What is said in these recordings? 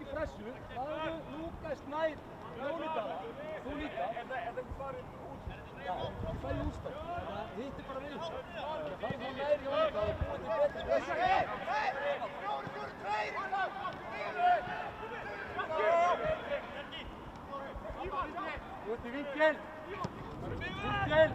í pressu, laðu Lúkas nær Jónitara, þú líka. Er það ekki farið út? Já, það fæði útspætt. Það hittir bara við. Það fæði þá nær Jónitara og búið til betri pressu. Út í vinkel. Vinkel.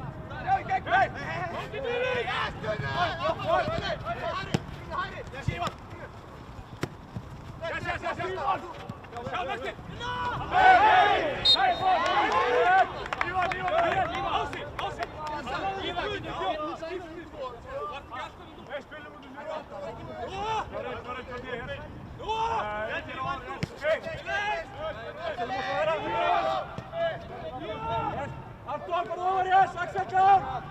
Artur, bara over, yes, Axel klar!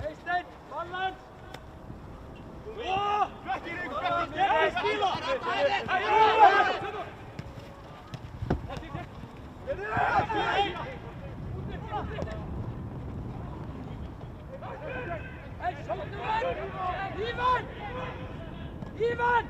Eysteinn, Valland! Ivan! Ivan!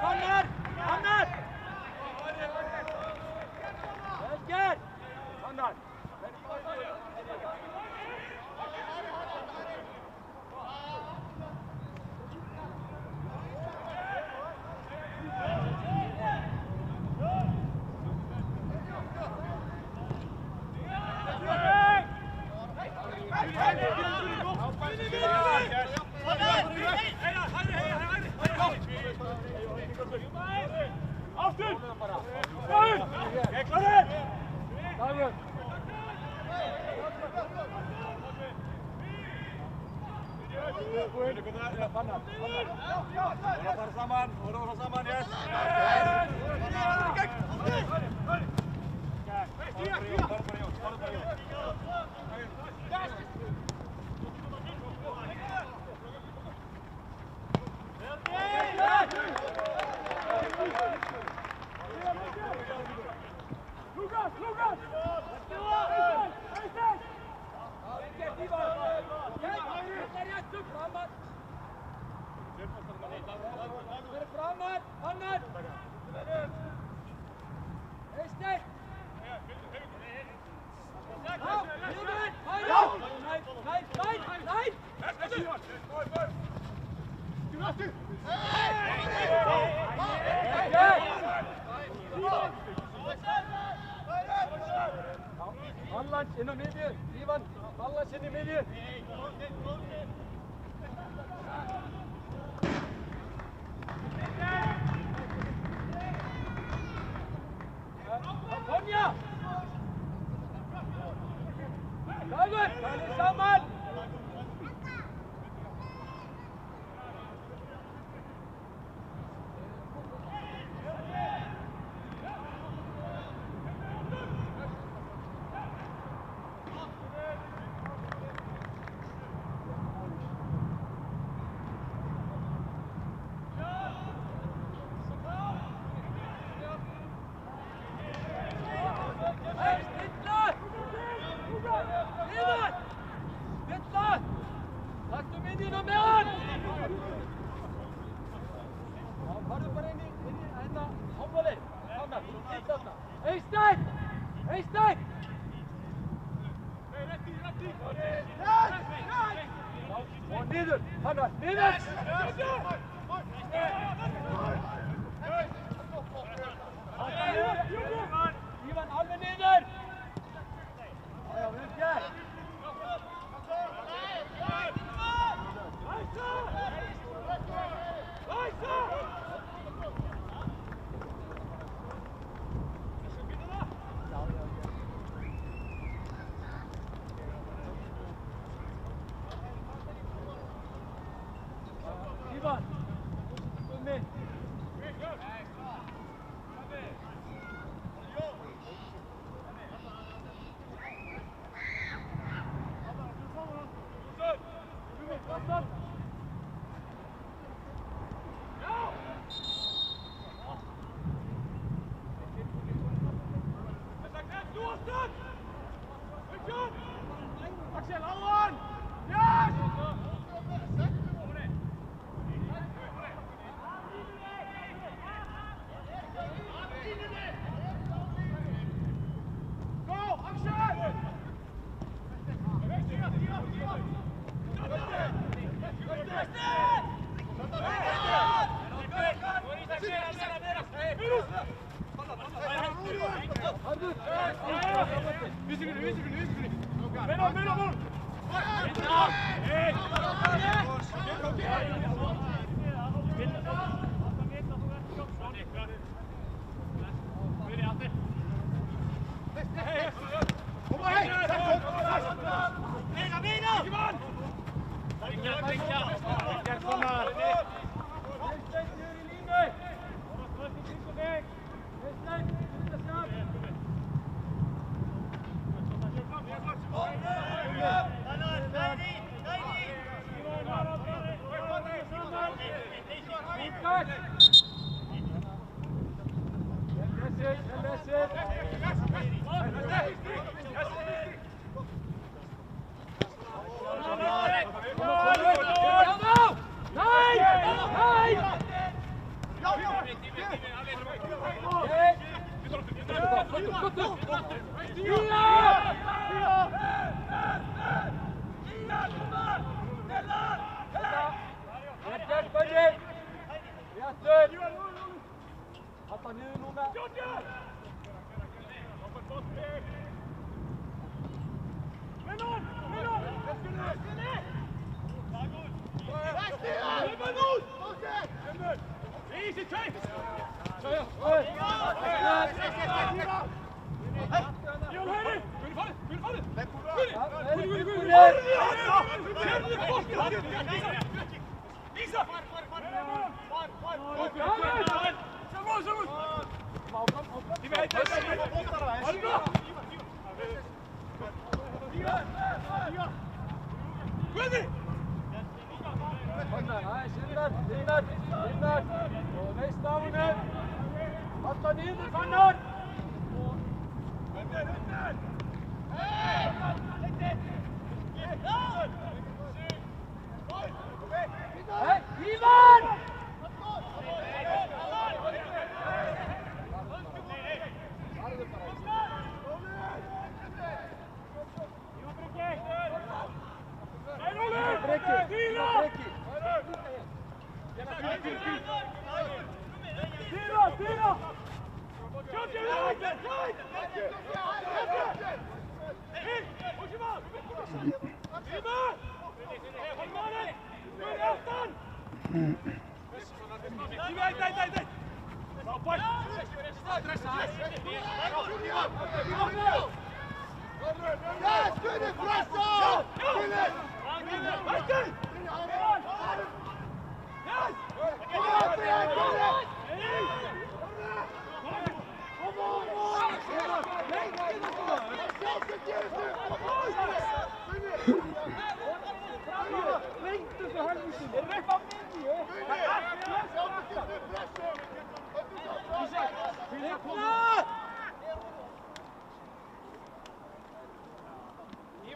Fannar! Fannar! Velger! Fannar! Vallands inn á miðju, Ívan, Vallands inn í miðju. Tonja! Dagur, talið saman! Eysteinn! Eysteinn! Og niður! Hannar, niður! Ívan, alveg niður! Já, vel gert! Ivan! Gummi! Axel, Allan! Yes! Go, Axel!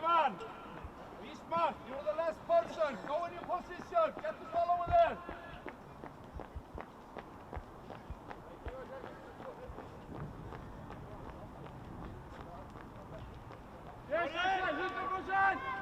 Ivan! Wisman, you're the last person. Go in your position. Get the ball over there. Yes, yes, hit the position.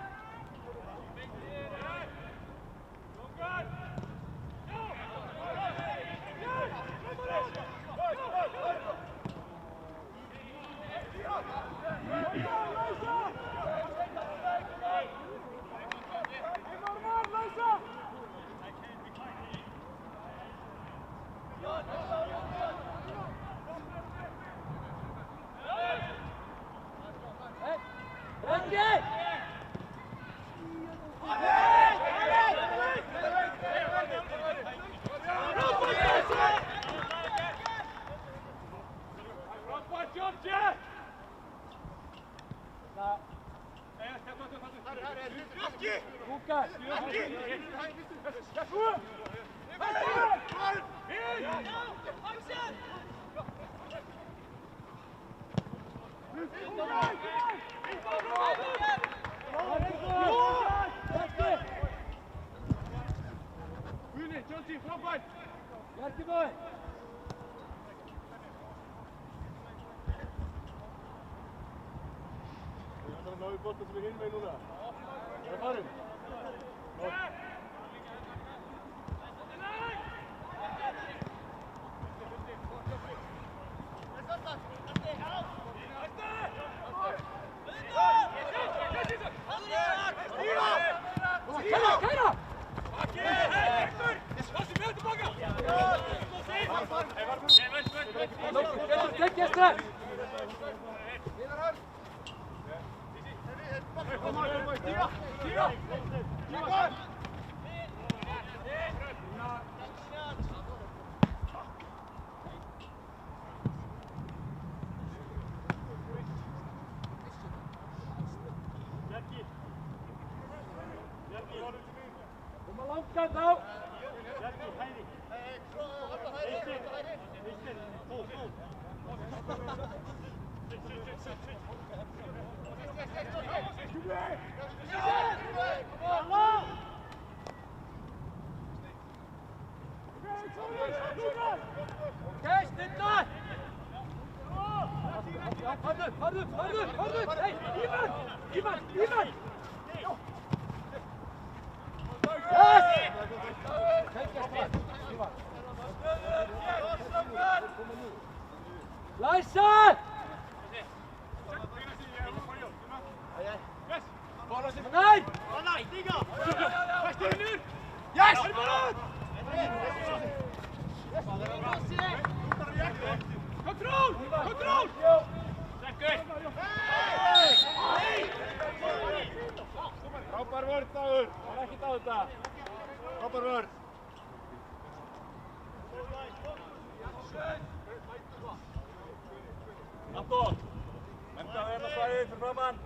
Lukas! Järkimöi! Það náðu bolta sem hinn veginn núna. Það er farin. Kæra! Tekja strax! Kom maar langs kant nou! Oké, zit daar! Hard up! Hey, iemand! Yes! Luister! Nee! Yes! Control! Frábær vörð, Dagur. Það er ekkert á þetta. Frábær vörð. Anton, menta hérna svæðið fyrir framann.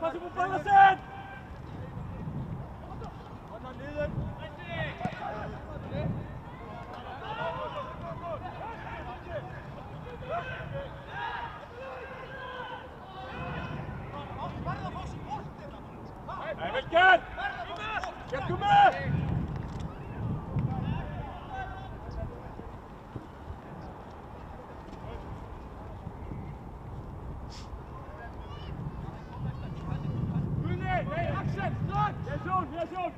Passa por balançando! Emilken! Get kom med! Nee, Axel, strak! Weer zo'n!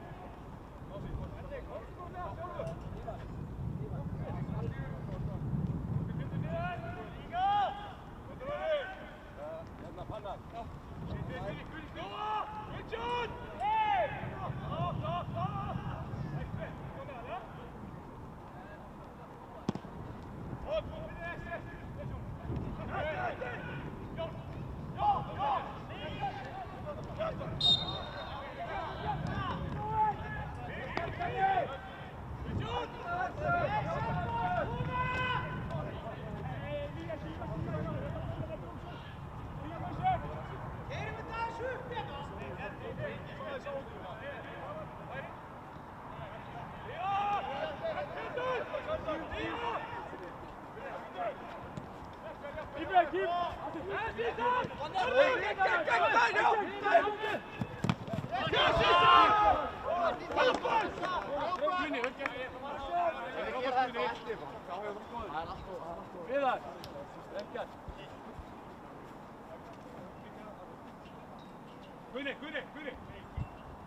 Gunni!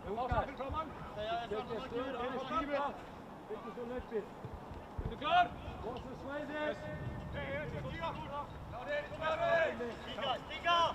Lukas! Är du klar? Stiga!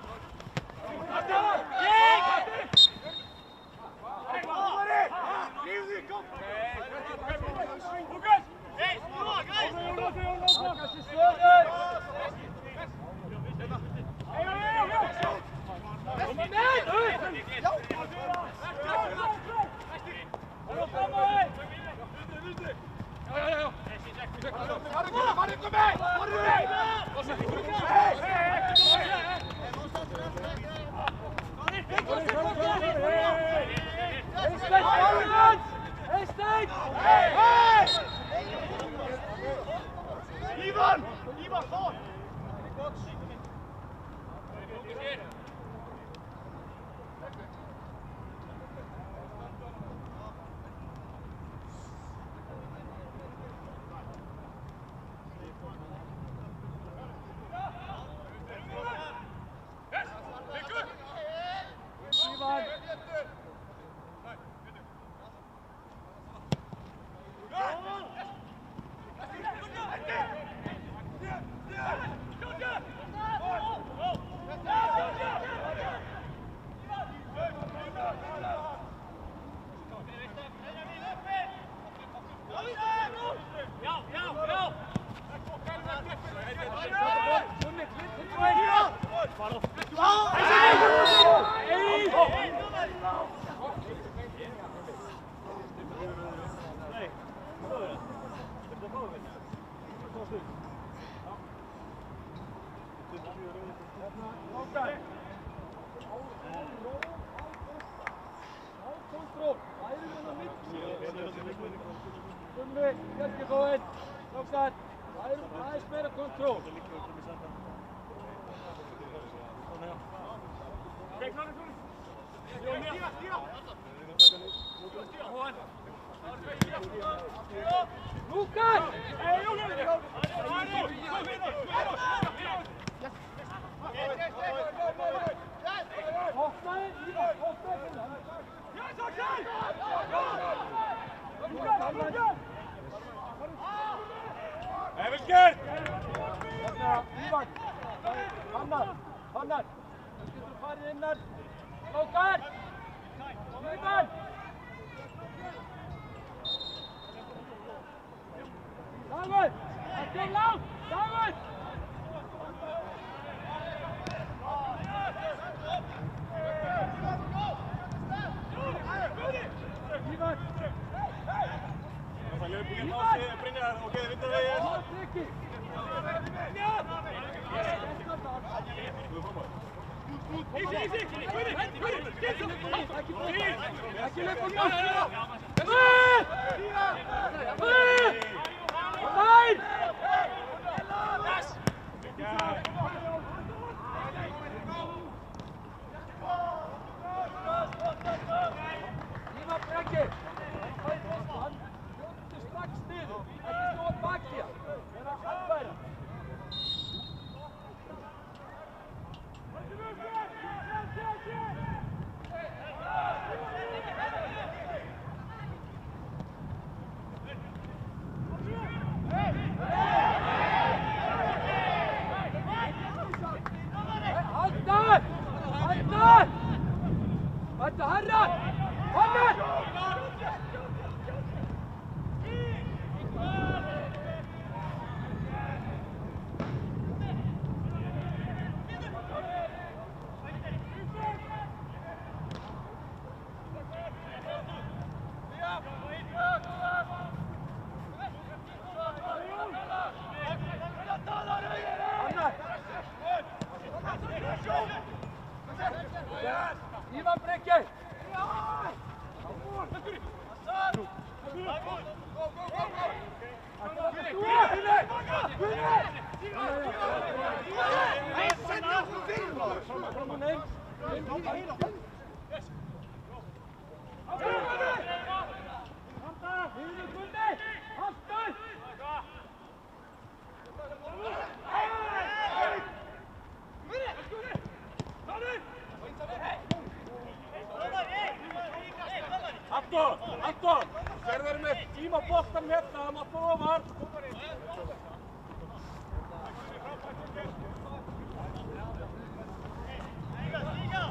Liga!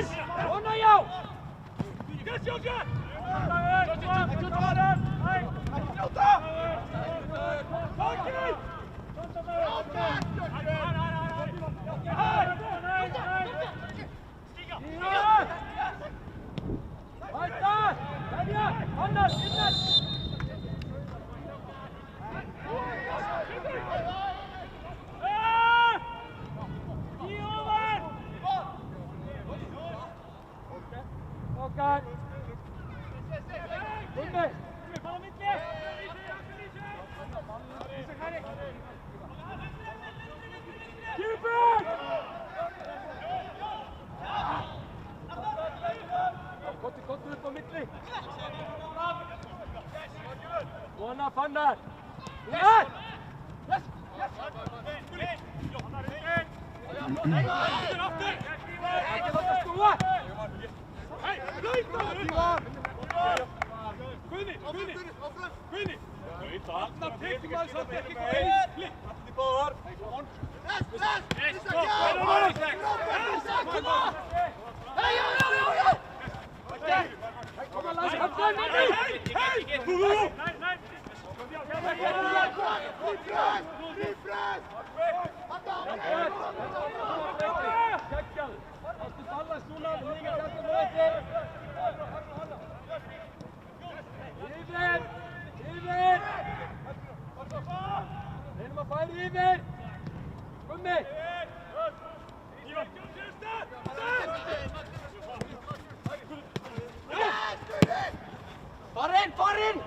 Svona já! Weiter! Daniel! Anders! Innen! Okay. Runde! Keep it! Godt ut på midtlig. One up, Anders. Ja! Yes! Ikke dere store! Hei, løyt da! Kunni! Løyt da! Pek mal, så pek ikke litt! De bare! Kom an, Lars! Kom an, Hei! Kjekkel! Als du ballen stolen, ligger det til møte! Iver! Den må feire Iver! Kom med! Far inn!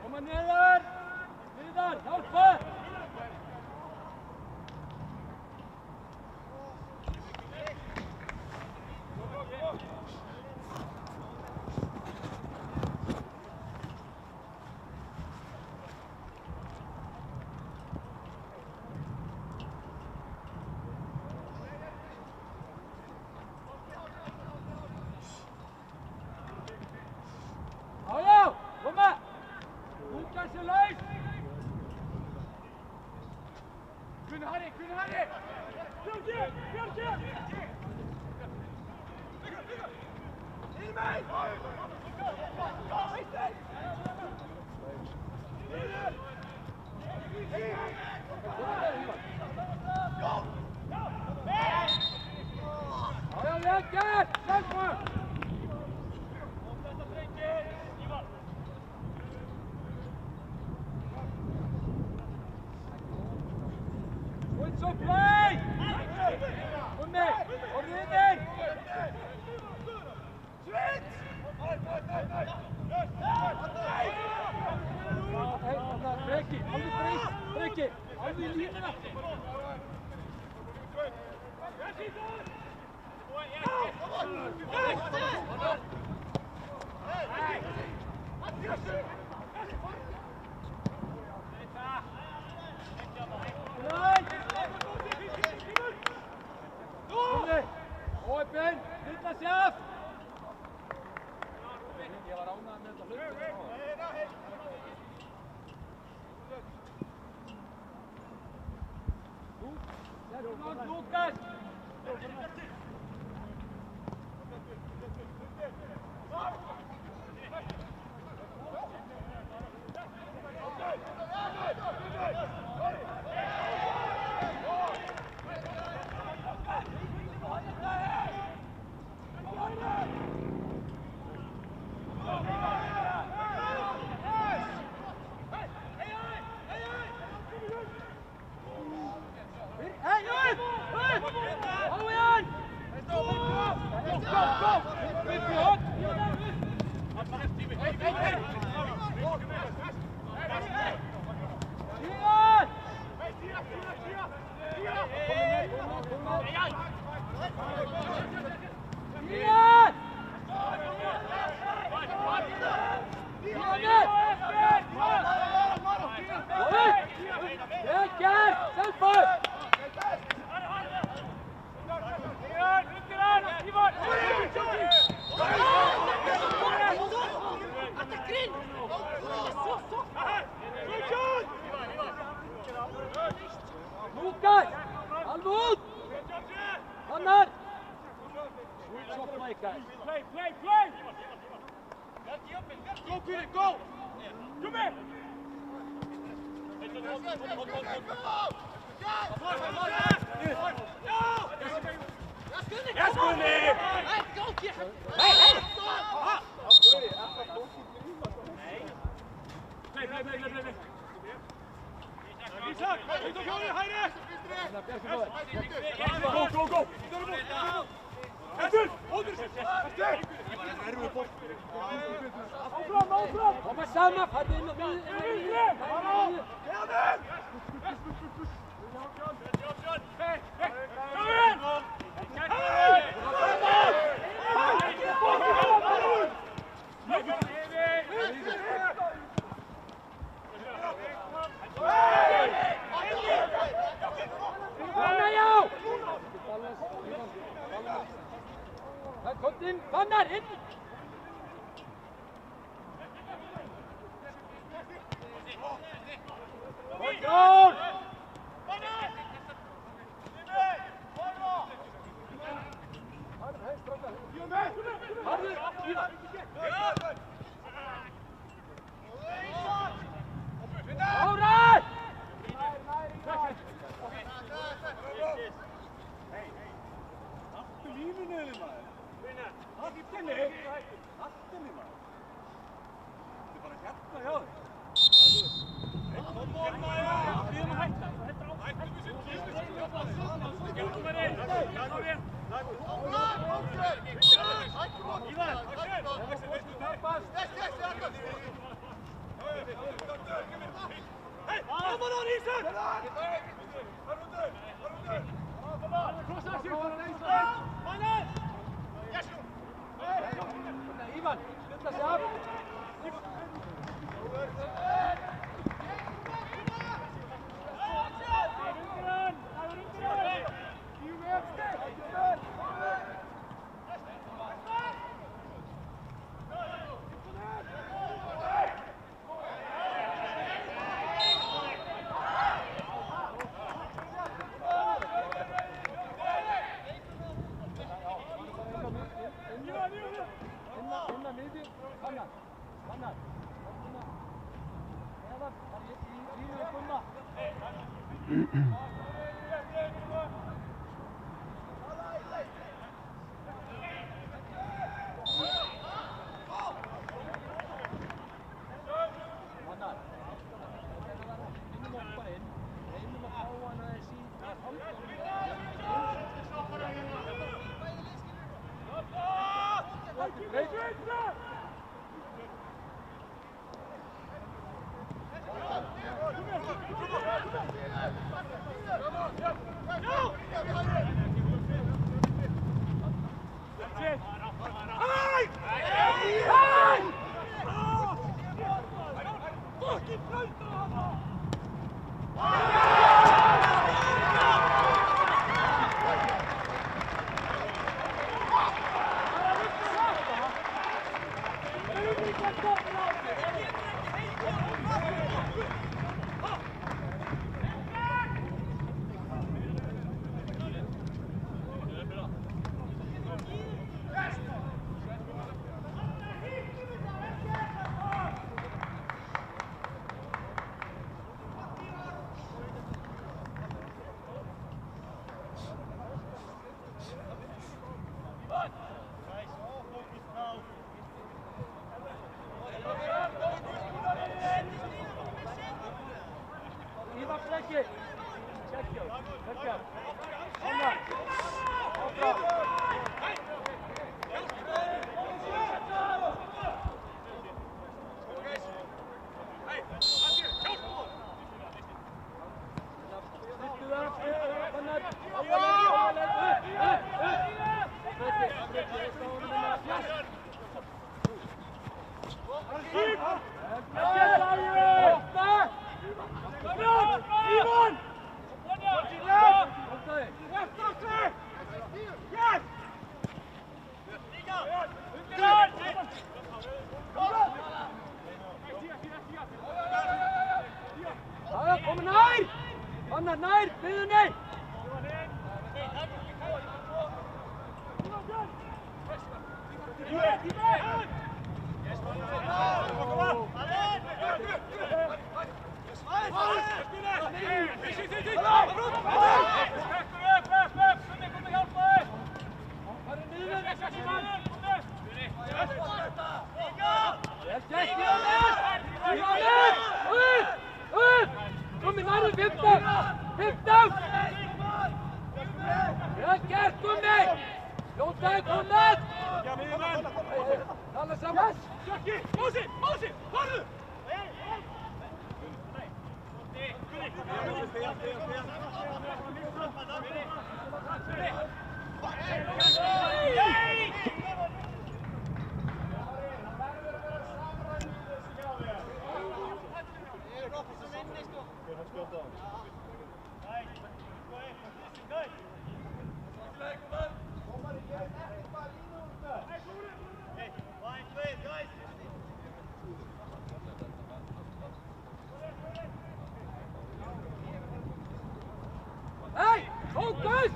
Kom an neder! Hjelpe! Go, Peter, go! Come here! Yes, Gunni! Hey! Play. Isak! Ut och Kåre, Heine! Go! Efter! Fram! Kom samman! Hade in! Kom in! Kom där! In! Gård! Ivan, sluta sig upp! Gert, Jóhannes! Upp! Gummi, nærðu 15! 15! Vel gert, Gummi! Jónstein, komið! Tala saman! Jökki, Mósi, farðu! Hey, focus!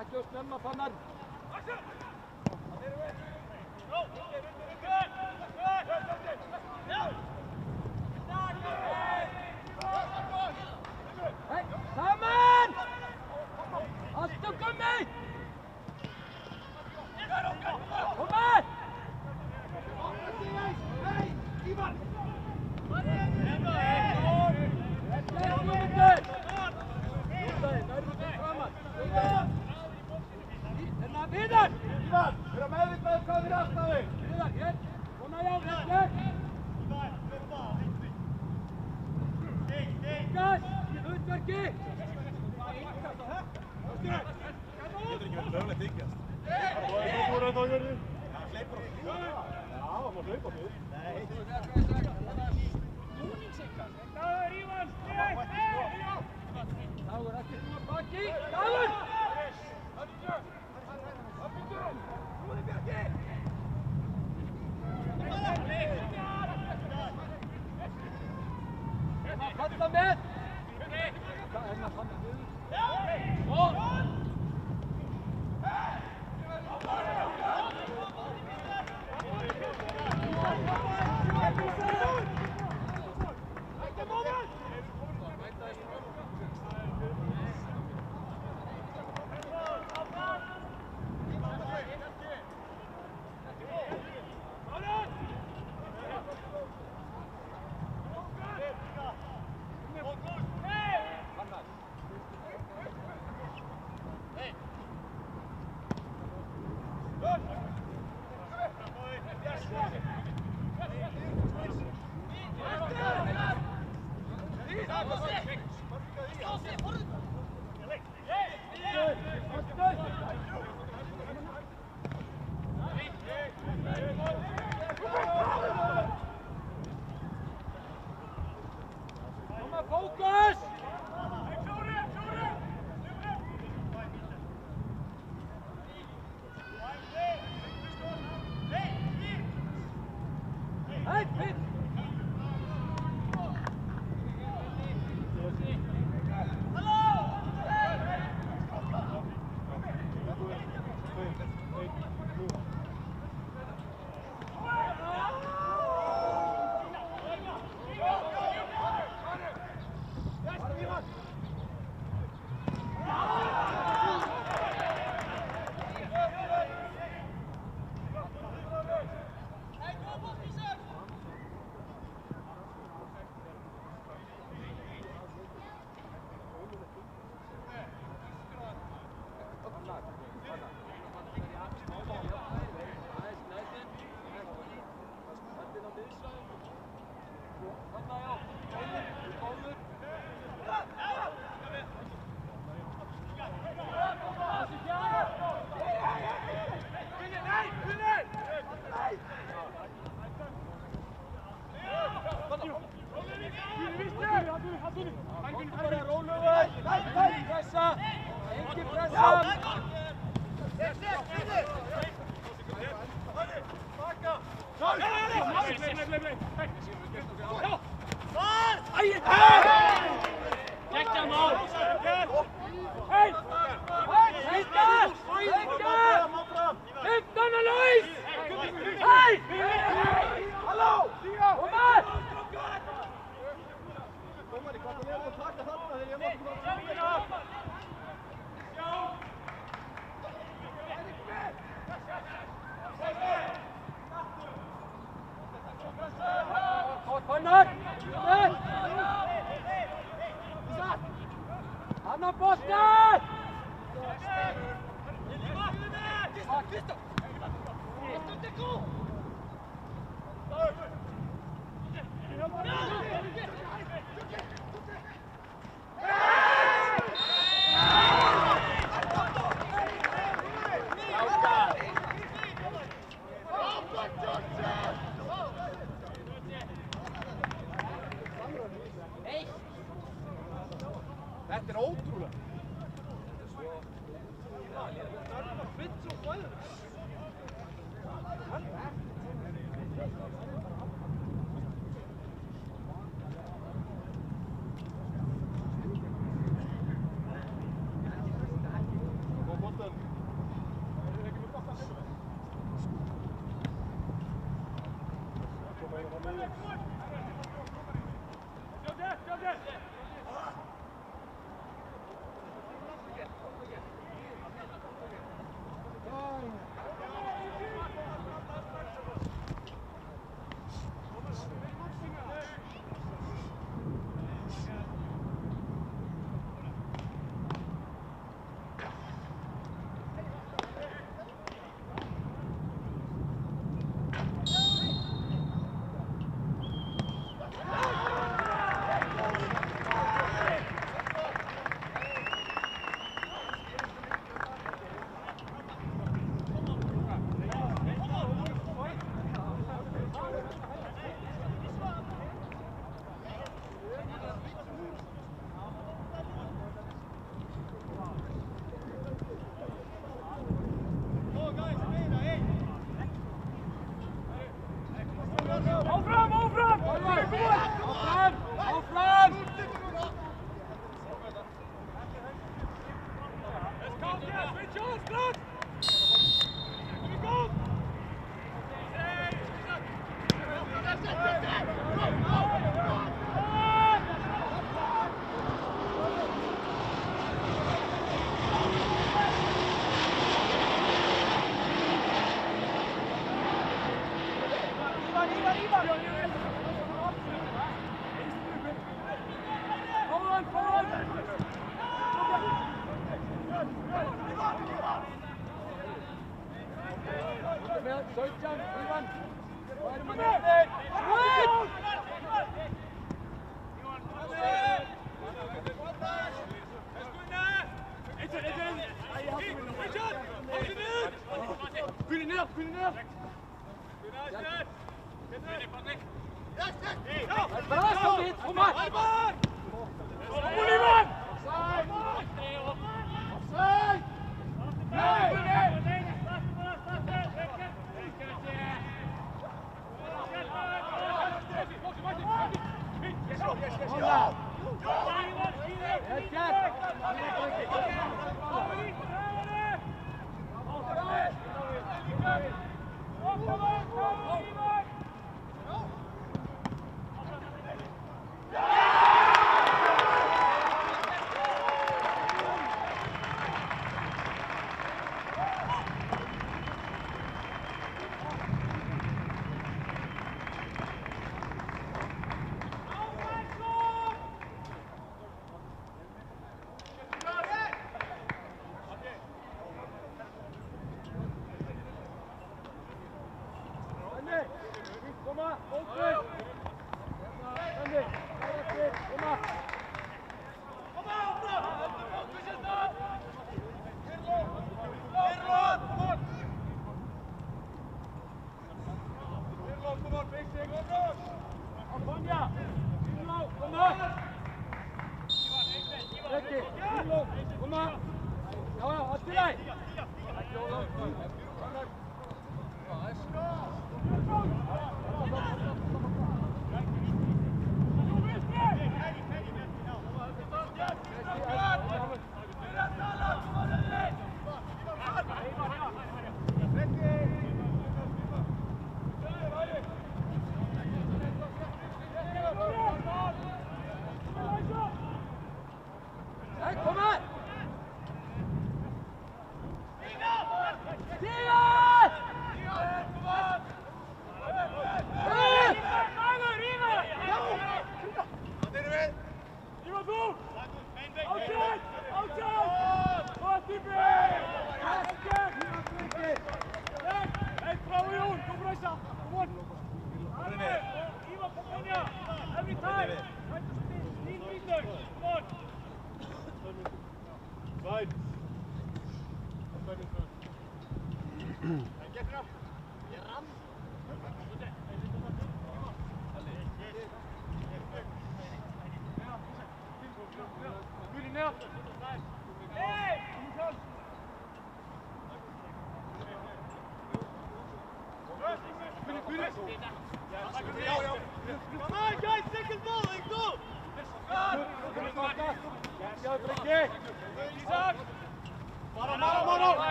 Ekki of snemma, Fannar. Hey, saman! Haltu, Gummi! Kom með! Ívar! Viðar! Ívar, vera meðvitaður hvað þér aftan þig! Viðar, hér! Svona já, hér! Gas! Hlutverki! Getur ekki verið mögulegt yngjast. Þú er þetta á jörðu? Já, hleypur á því. Já, það má hlaupa á því. Nei. Dagur, Ívar! Dagur, ekki snúa baki! Dagur! Kalla með! Hvað er það fann við? Þetta ótrúlega.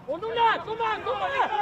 Och Nonna, kom här! Kom här!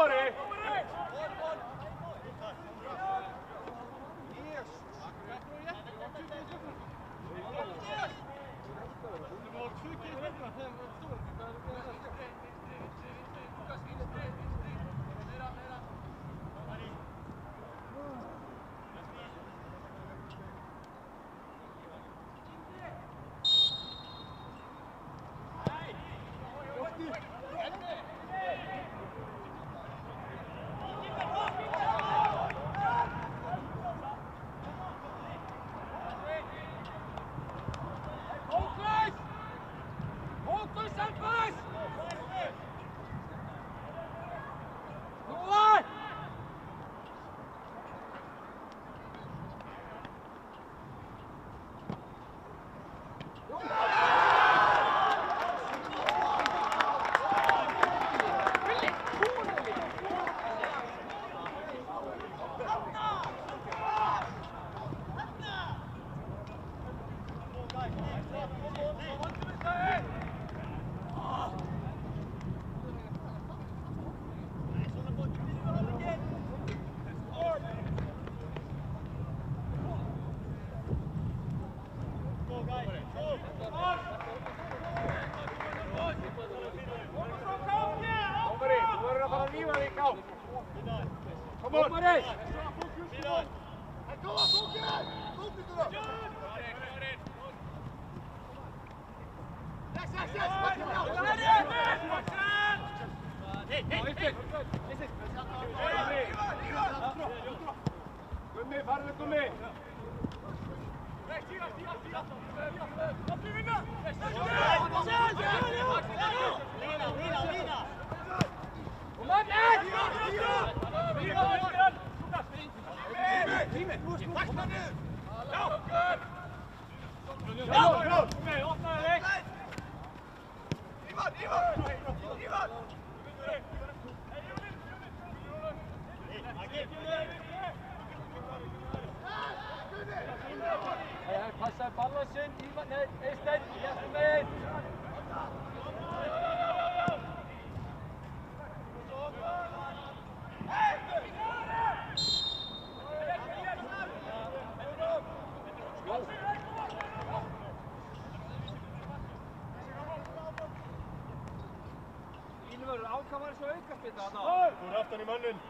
dómari! Gummi, farðu Gummi! Passa balansen, Ívar, nei, Eysteinn, réttum megin. Ylfur, ákamar svo aukaspilna þarna. Þú er aftan í mannin.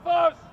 Selfoss!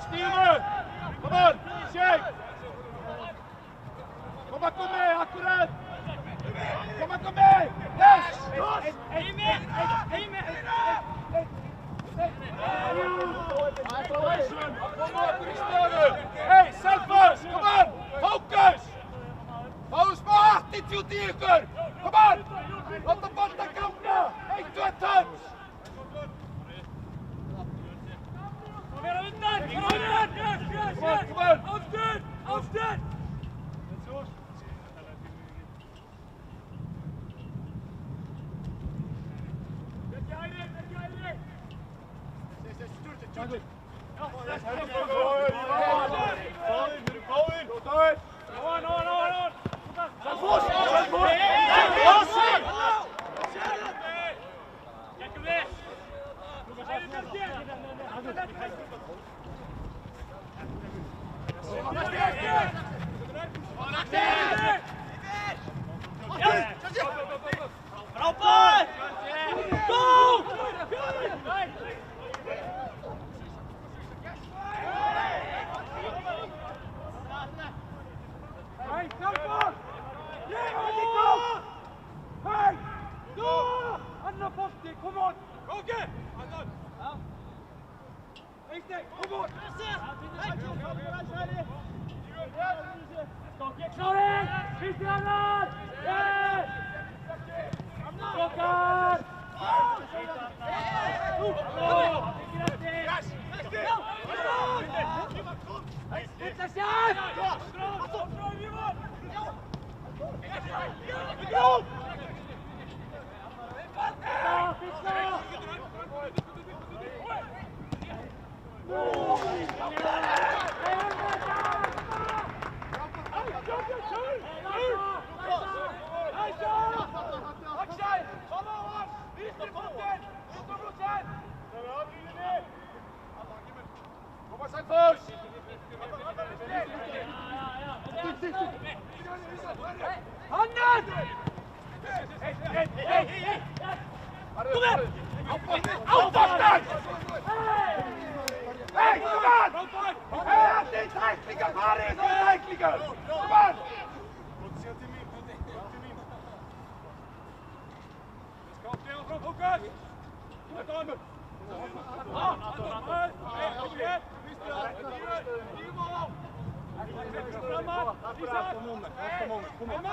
Stigmund! Kom on! Kjell! Kom med, akkurat! Kom med! Yes! Hej med! Hej, Selfoss! Kom on! Focus! Focus på attitude i ykkur! Kom on! Låt dem bollen ganga! 1, 2, touch! Kom on! Avstöd! Kom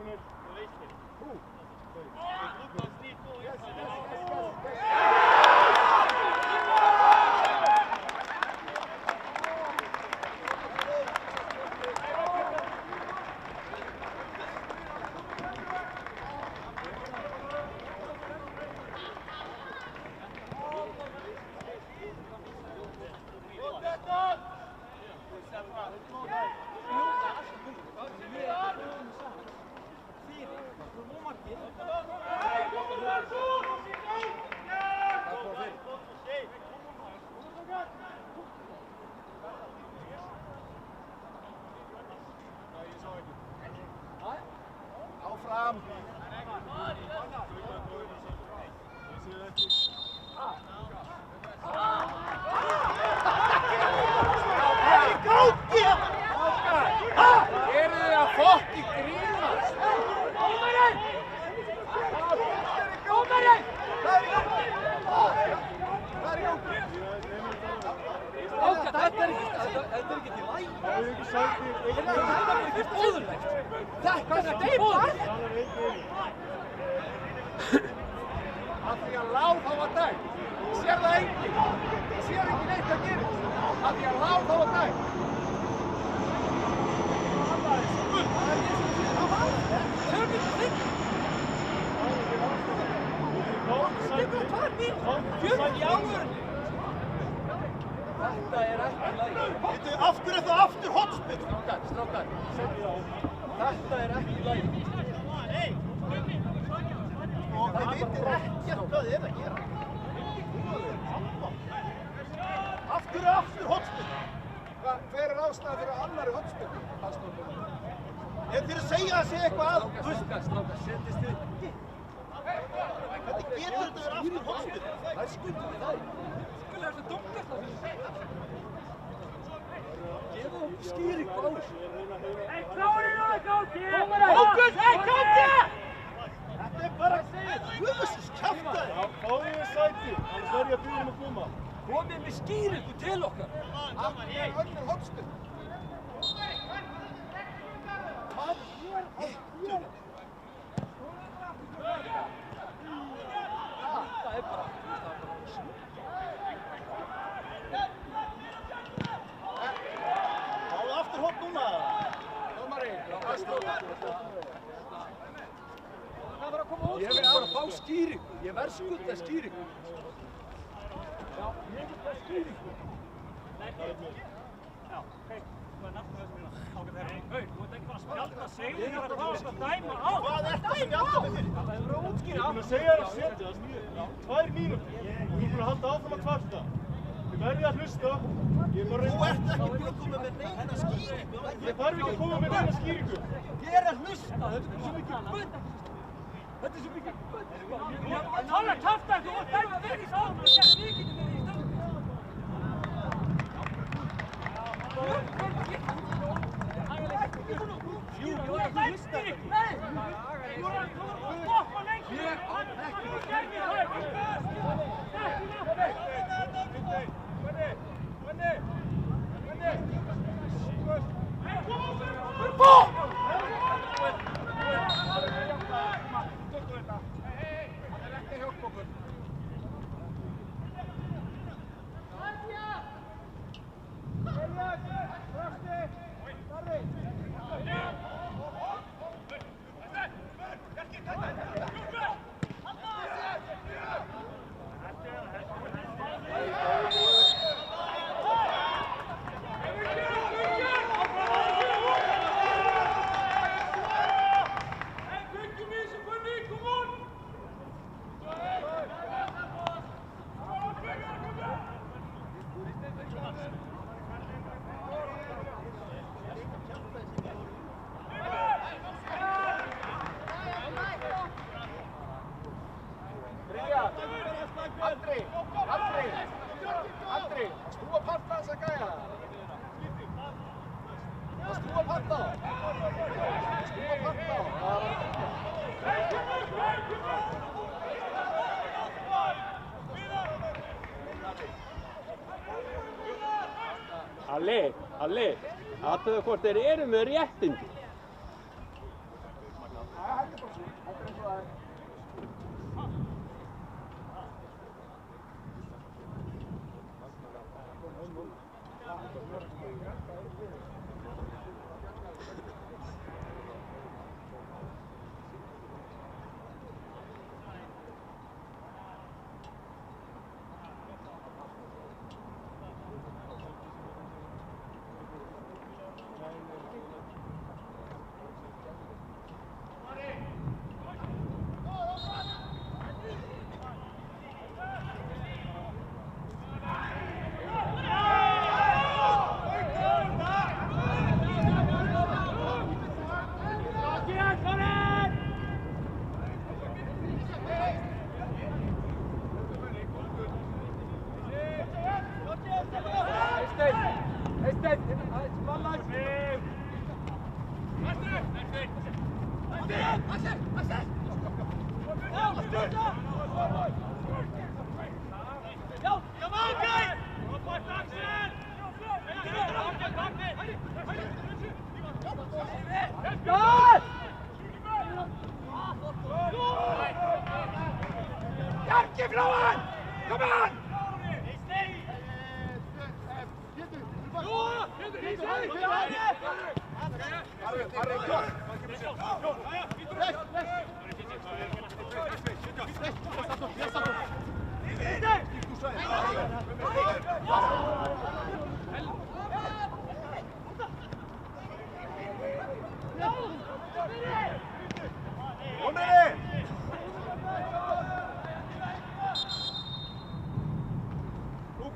Stefánur. Áfram! Eru þið að fokki grínast? Dómarinn! Dómarinn! Hvað er í gangi? Þetta er ekki til lagi. Það er ekki sæti. Þetta er ekki óðurlegt. Þetta er ekki óðurlegt. Af því að láð þá að dæmt. Sér það enginn. Sér ekki neitt að gerist. Af því að láð þá að dæmt. Þetta er ekki lagi. Aftur er það aftur hotspinn. Strákar. Þetta er ekki lagi. Og þið veitir ekkert hvað þið að gera. Aftur er aftur hotspinn. Hver er ástæða fyrir annari hotspinn? Ef þið segja að segja eitthvað að... Strákar, setjist þið. Hvernig getur þetta verið aftur hotspinn? Það er skuldum við það. Skuldum þetta dómgæsla fyrir. Gefa skýring á þessu. Hey, klári núna, Káki! Fókus! Hey, Káki! Þetta er bara guðsins kjaftaði. Já, fáðu þið sæti. Annars verð ég að byrja með að koma. Komið með skýringu til okkar. Aftur er önnur hotspinn. Hvað er hittur? Það er bara... Fáðu aftur hot núna. Dómari, ég vil bara fá skýringu. Ég verð skulda skýringu. Já, ég vil fá skýringu. Já, hei, hvað er nafnum þessum hérna? Ákveð þeirra. Hei, þú ert ekki bara að spjálta sig, þú ert að fá að dæma á. Hvað er þetta sem ég alltaf með þér? Það er að útskýra. Ég er búinn að segja þér að setjast. 2 mínútur. Ég er búinn að halda áfram að kvarta. Þið verðið að hlusta. Ég er bara að reyna. Þú ert ekki búinn að koma með neina skýringu. Ég þarf ekki að koma með neina skýringu. Ég er að hlusta. Þetta er svo mikið bull. Þetta er svo mikið bull. Ég tala kjafta, þú ert að vera í sáðum og segja við getum verið í stöðum. Jú, þú ert að hlusta ekki. Nei, þú ert að stoppa lengi. Ég á ekki. Þú gerði Andri, varst þú að parta þessa gæja? Varst þú að parta þá? Varst þú að parta þá? Alli, aðtöðu hvort þeir eru með réttindi.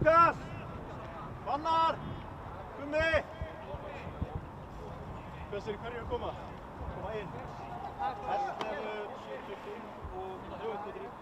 Lukas! Fannar! Gummi! Hversu hverju að koma? Koma inn. 11, 75 og 23.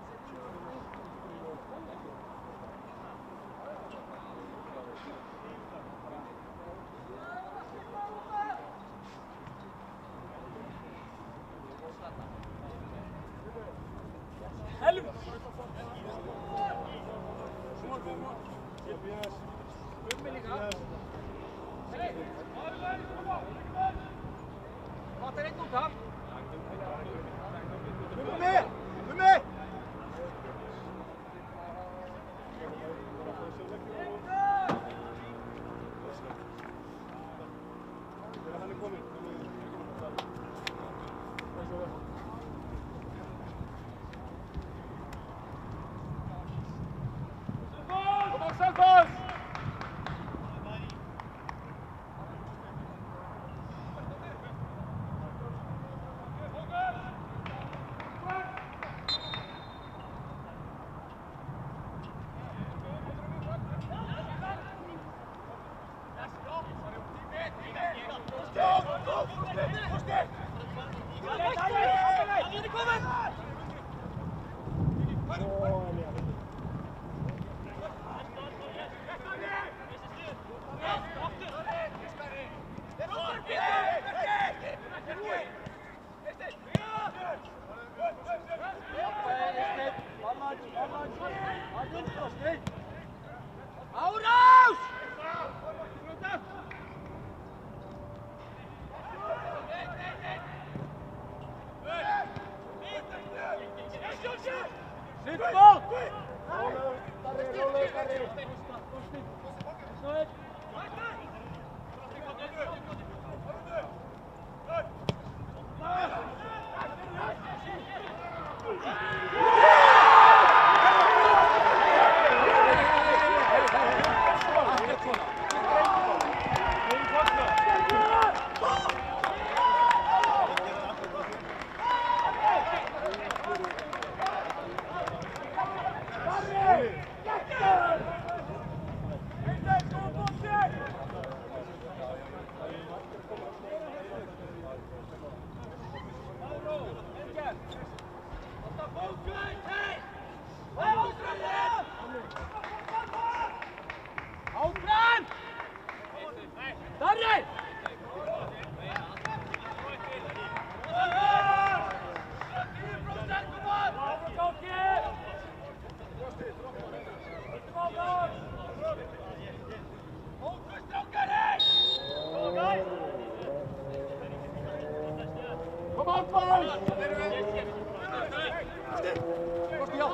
Kosti, já.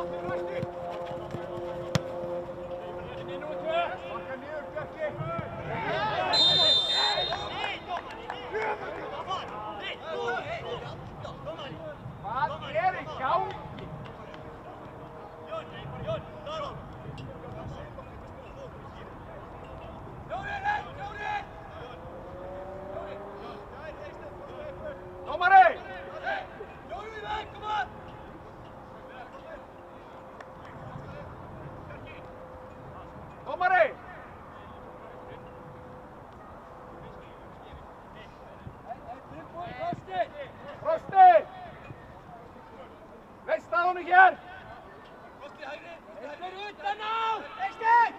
Bakka niður, Bjarki. Hvað er í gangi? Dómari! Dómari! Frosti! Veist að hún hér! Þeir utan á! Eysteinn!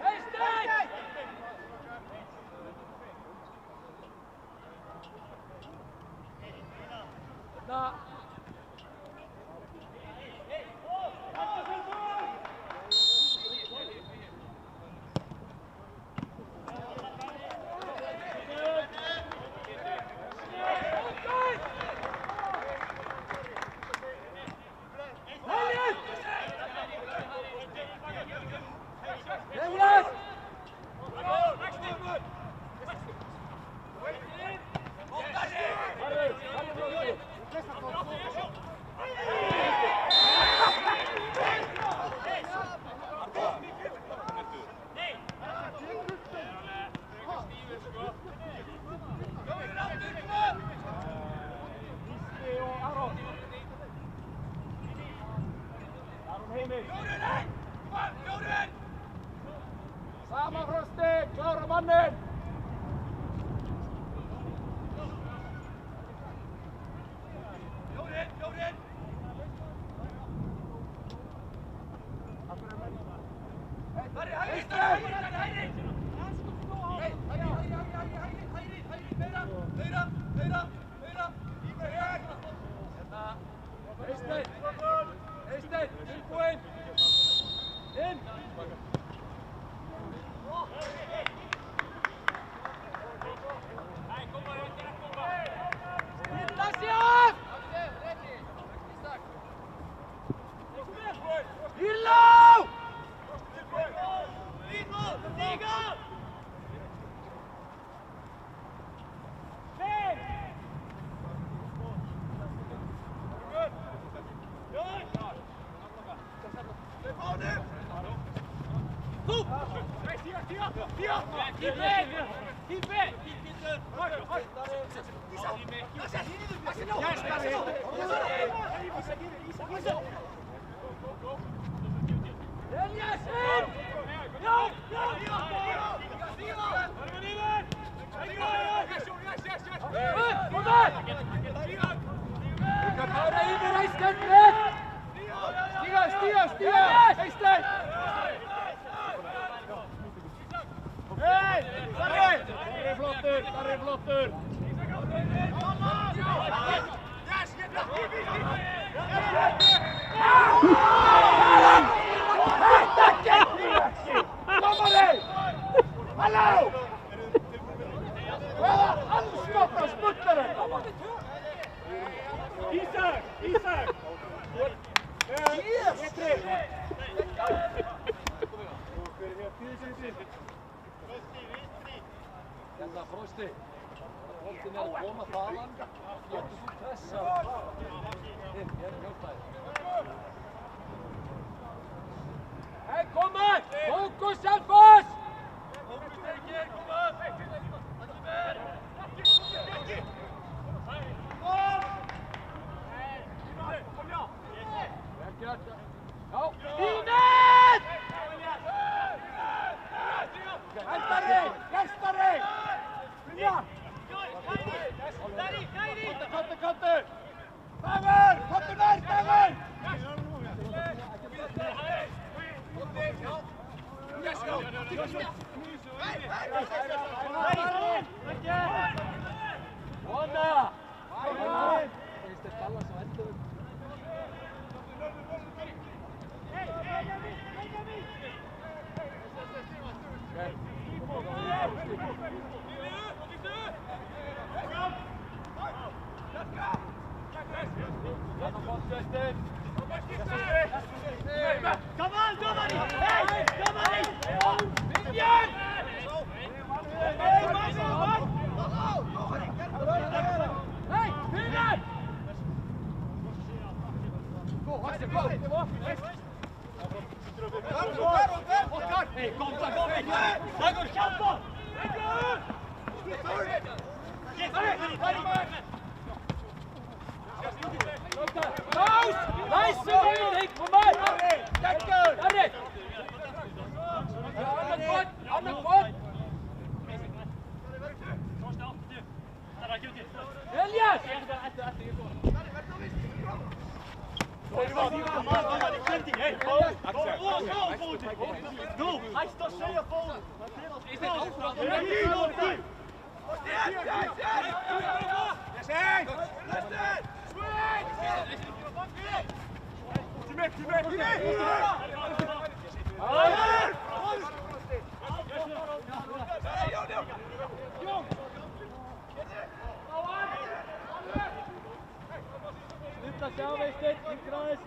Sama Frosti, klára mannin! Eysteinn, tilbúinn! Inn! Darri flottur! Þetta getur ekki! Dómari! Halló! Hvaða andskottar spullar þetta? Ísak! Hérna Frosti, boltinn að koma þaðan, getur þú pressa inn, ég hjálpa þér. Hei, koma! Fókus, Selfoss! Fókus, Birgir, koma! Já, Ínet! Gestari! Brynja! Kontu! Dagur! Kontu nær, Dagur! Svona! Þetta balans á endur. Þannig að Come on, somebody! Hey, somebody! Vivian! Hey, Vivian! Go, watch the ball. Hey, kom, Dagur, kämpa! Nice, Henrik, kom maar! Tackle! Henrik! Ander pot! Elias! Hij staat zeer vol. Is dit overal? Zelf is dit, in kruis.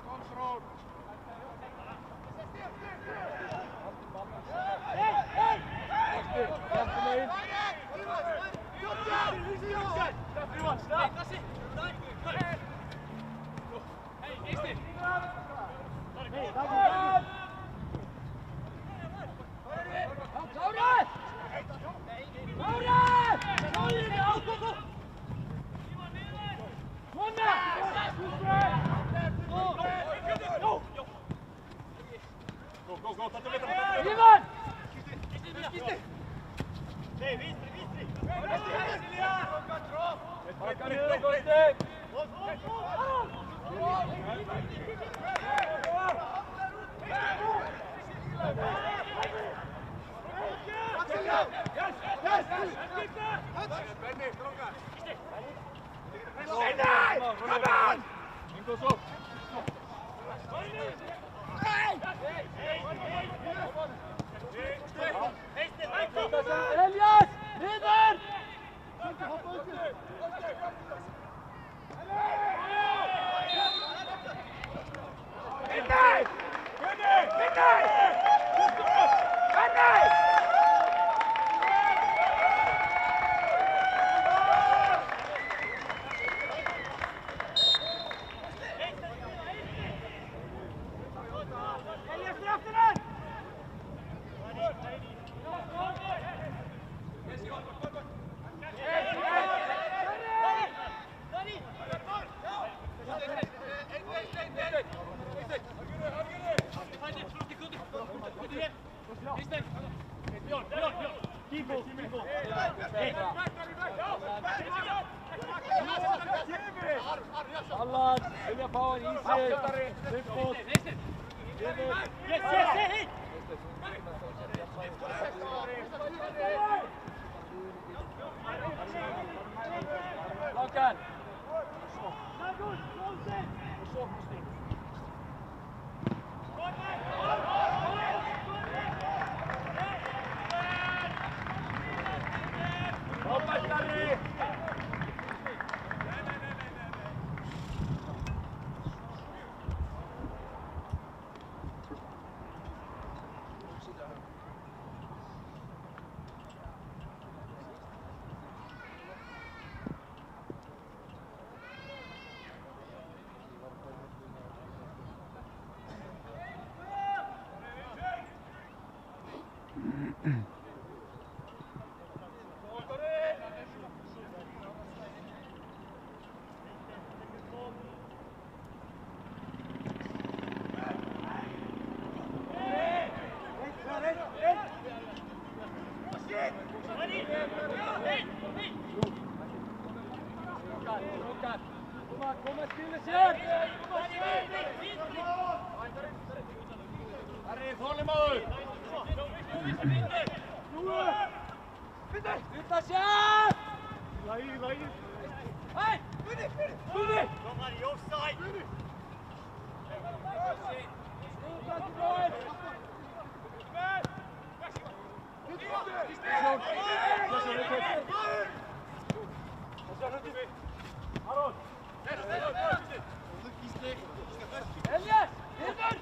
Control. Go, ta te Ivan! Nej, vistri! Elias! Vidar! Allan, vilja fá hann í sig. Uppbót. Yes, hit! Lokan. Kom maar spelen, Sjert! Harry, volle mål! Vita, Sjert! Lai. Hei! Budi! Kom maar, die offside! Aron! Elias, hinner!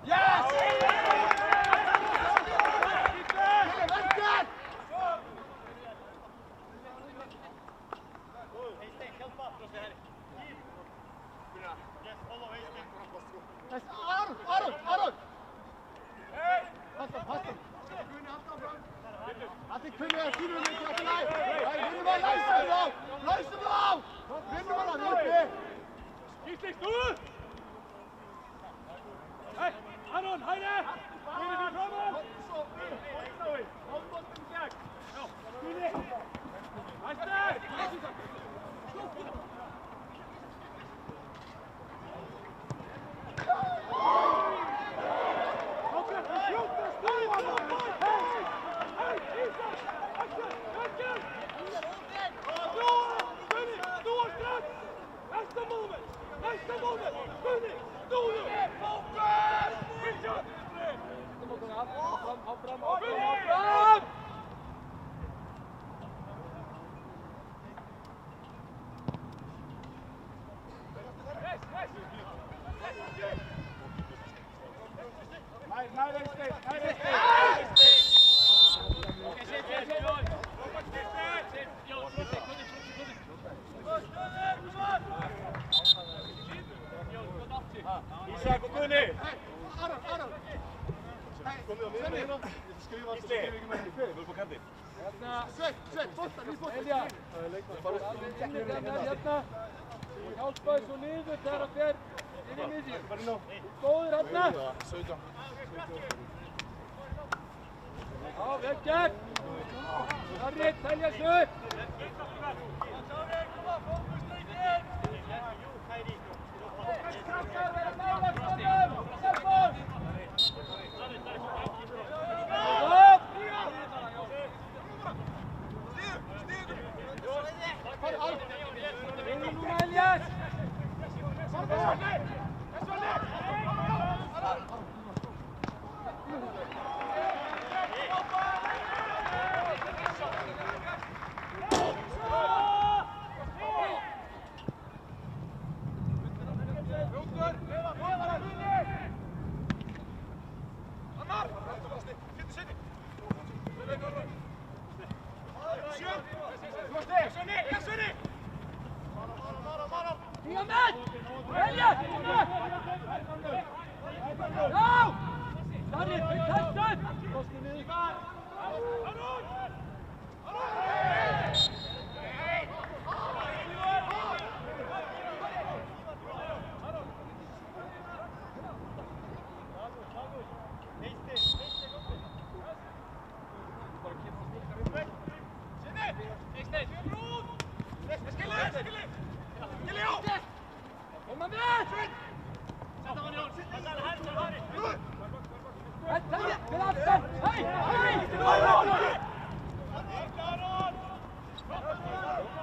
Yes! Aron! Att det kunde jag skriva mig till att nej! Nej, vill bara lösa det av! Lösa det av! Vill du bara lösa Gisslich, du! Hey, Aron, Heide! Gehen wir kommen! Isak och Gunni! Aron! Kom igen, nu! Skruva så skriver vi med fel. Du får kanten. Svet, borta! Elja! Hérna! Hjálpaði svo niður þegar hann fer inn í miðju. Góður hérna! Já, vel gert! Harry, telja sig upp! Krakkar, vera nálægt honum! Selfoss! Núna Elias! Diamant! Elias! Já! Darri, við testum! Kostu niður. Komma med! Till afton! Hej!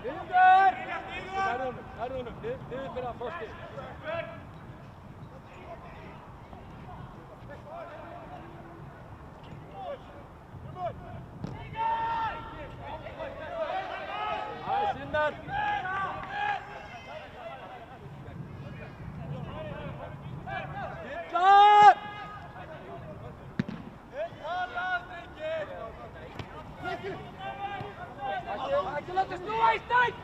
Hinder! Här under. Nu för den först. Nej, synden! Ekki láta snúa í stæk!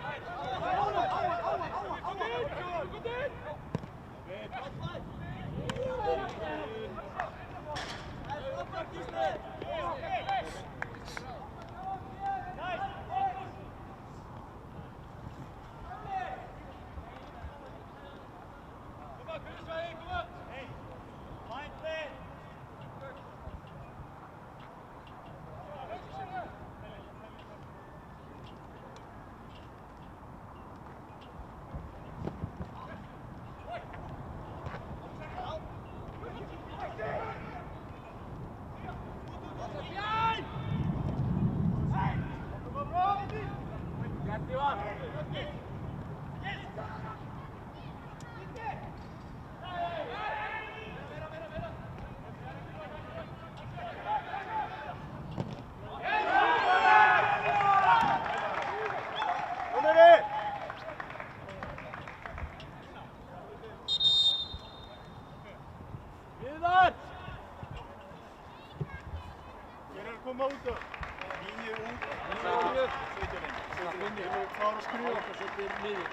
inni. Það var að skrifa. Svolítið niður.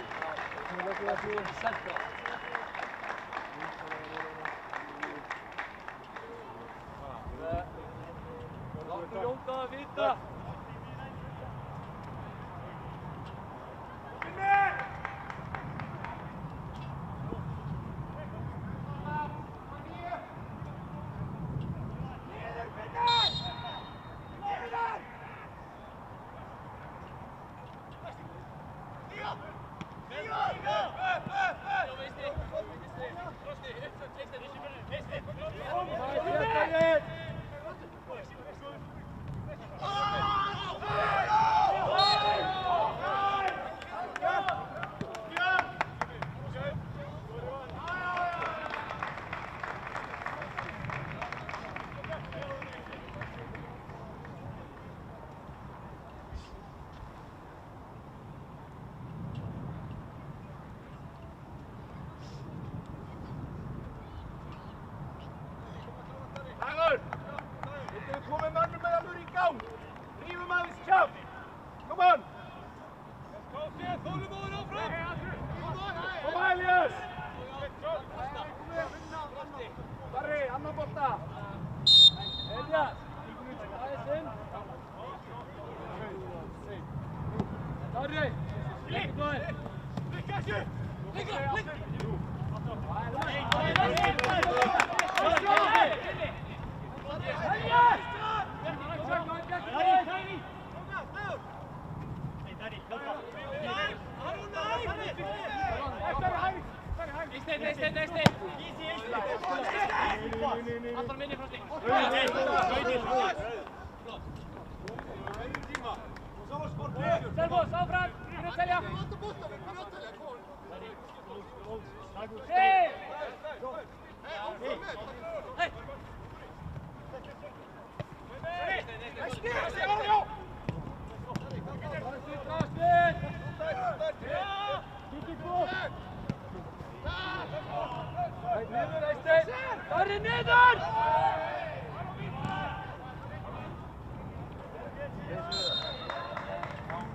Það er senda. Láttu Jónda að vita. Selfoss, áfram! Fyrir að telja! Hei! Darri niður!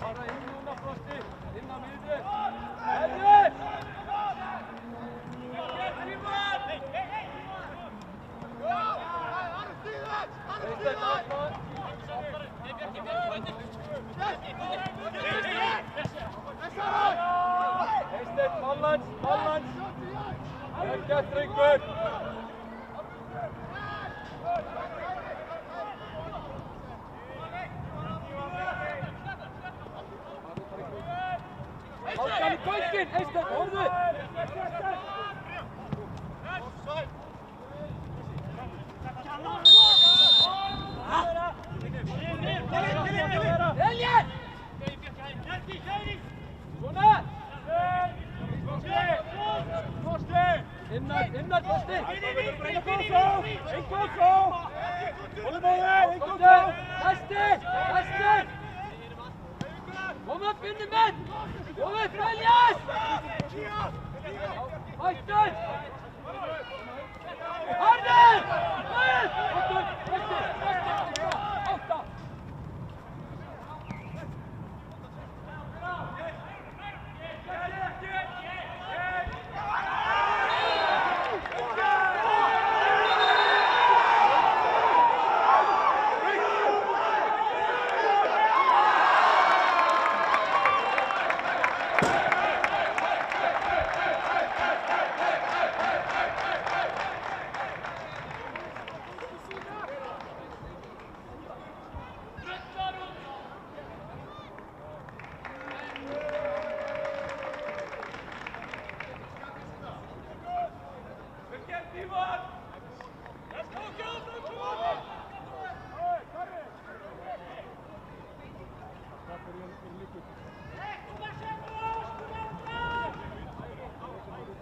Bara inn núna Frosti, inn á miðju. Heldur! Eysteinn, Mallans. Vel gert, Drengur. Halkan í göngin, Eysteinn, horfðu! Eljan! Svona! Innar, Frosti! Engolfó! Næsti! Kom upp, vinnu menn! Kom upp, Eljas! Hættur! Harður! Átta!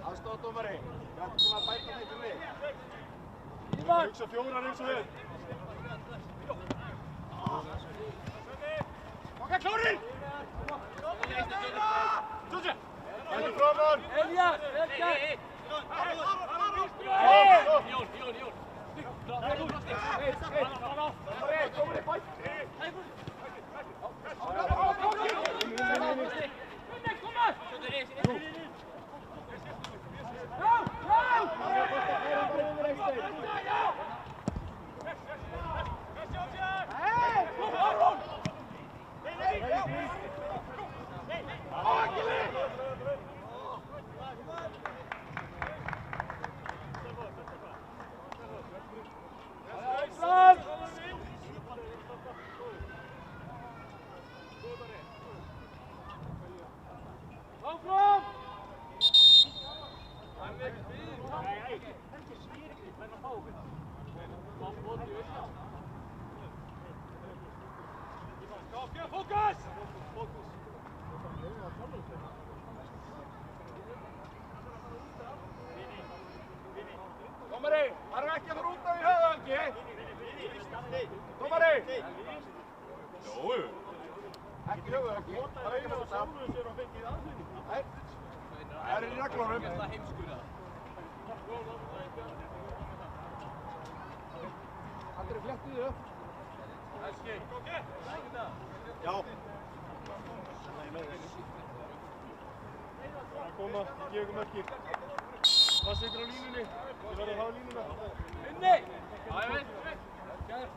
Aðstoðardómari, ég ætti búin að bæta mig til við. Hugsa fjórar eins og við. Baka klárið! Jónsson! Hættu framan! Eljas, vel gert! Jón! Dómari, það er ekki að fara út af í höfðangi. Dómari! Jú. Ekki höfðangi, það er ekki að fara út af. Nei, það er í reglunum. Andri, flettu þið upp. Já. Það koma, ég gef ykkur merki. Passa ykkur á línunni, þið verður að hafa línuna. Inni! Já, ég veit. Gæður.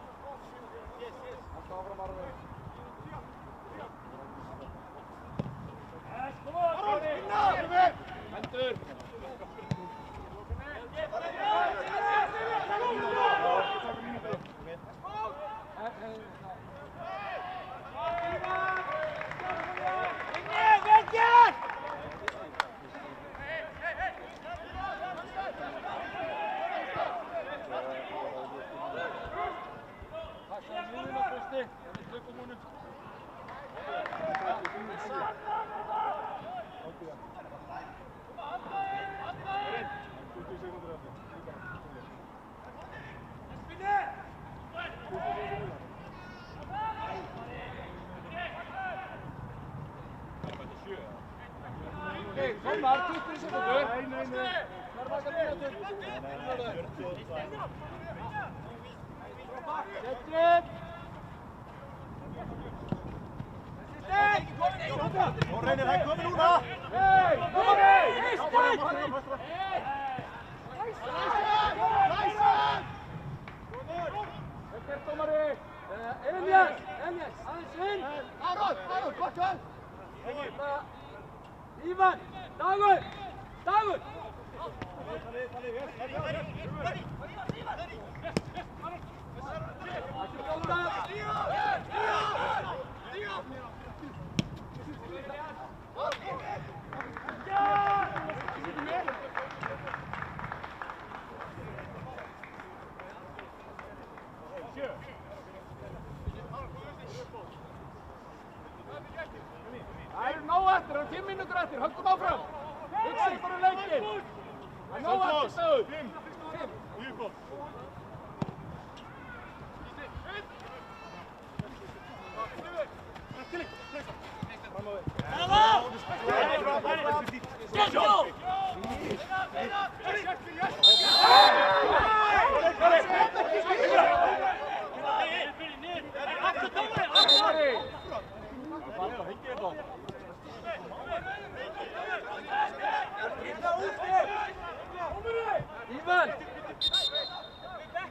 Alltaf áfram Arður. Kom on, Inna! Hendur! Kom maar, 20 sekundur. Nei. Hvar var það mínútur? Setjum! Og Reynir, það er komið núna! Hei! Dómari! Þetta er dómari! Elías! Aðeins inn! Aron, gott höll! Ívan! Dagur! Það eru nóg eftir, það eru 5 mínútur eftir, höldum áfram! Hugsið bara leikinn! Það er nóg eftir stöður! 5! Mjög gott! Ívan!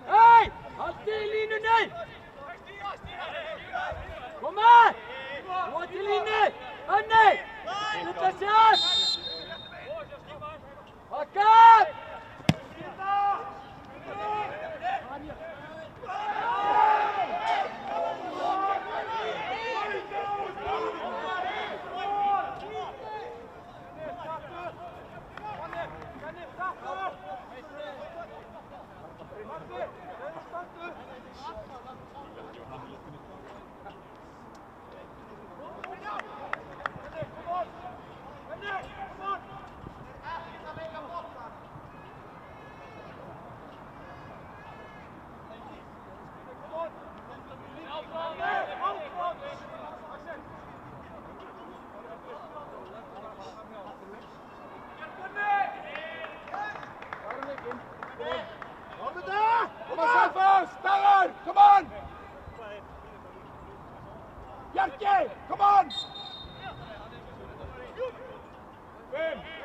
Hei! Haltu í línunni! Kom að! Þú til línu! Önni! Slutta sér! Bakka! Kom on, Selfoss! Dagur! Come on! Bjarki! Come on! 5!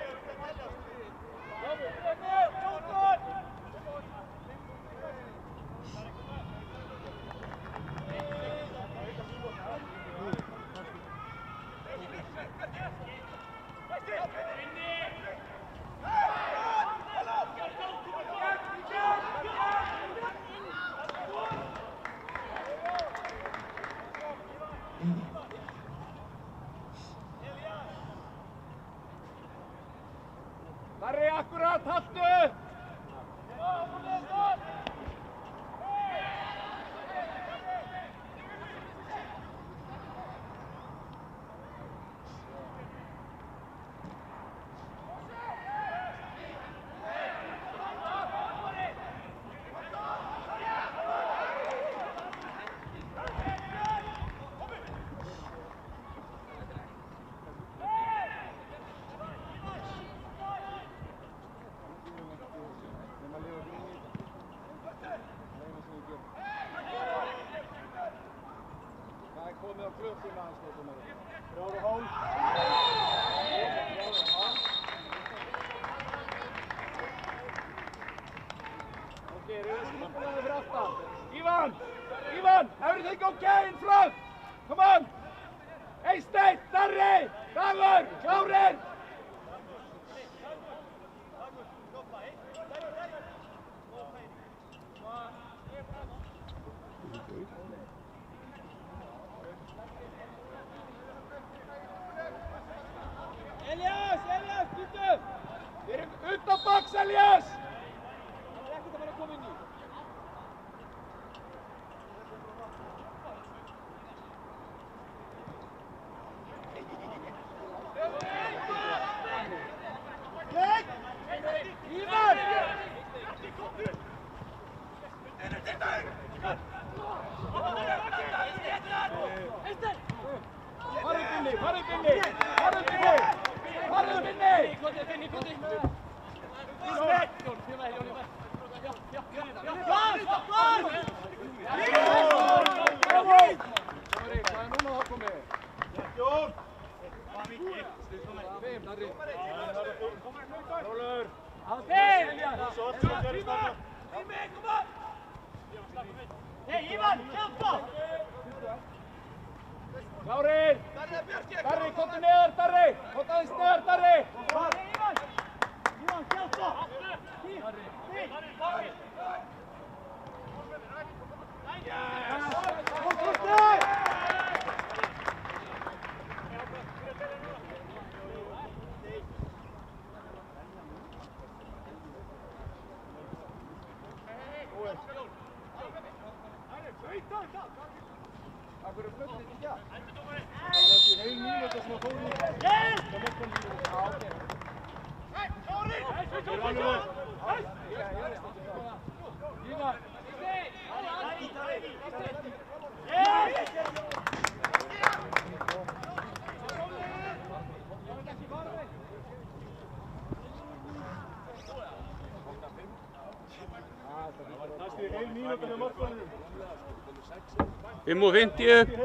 Darri, akkurat, haltu! Komið á klukkum aðeins nú sem eru. 3,5. Ok, rauðið skipulaði fyrir aftan. Ivan, everything okay in front? Come on! Eysteinn, Darri, Dagur, klárir! Elias, býttu! Við erum utan baks, Elias! Það er ekkert að vera að koma inn í. Ivan! Farðu binni! Hey, Ivan, hjálpa! Klárir! Darri, komdu neðar, Darri! Komdu aðeins neðar, Darri! Ivan, hjálpa! Akkur er flöttið ekki að? Það er ekki heil mínúta sem að fóru í það. Yes! Já, ok. Ívar! Það er heil mínúta með markmannum. 5:50.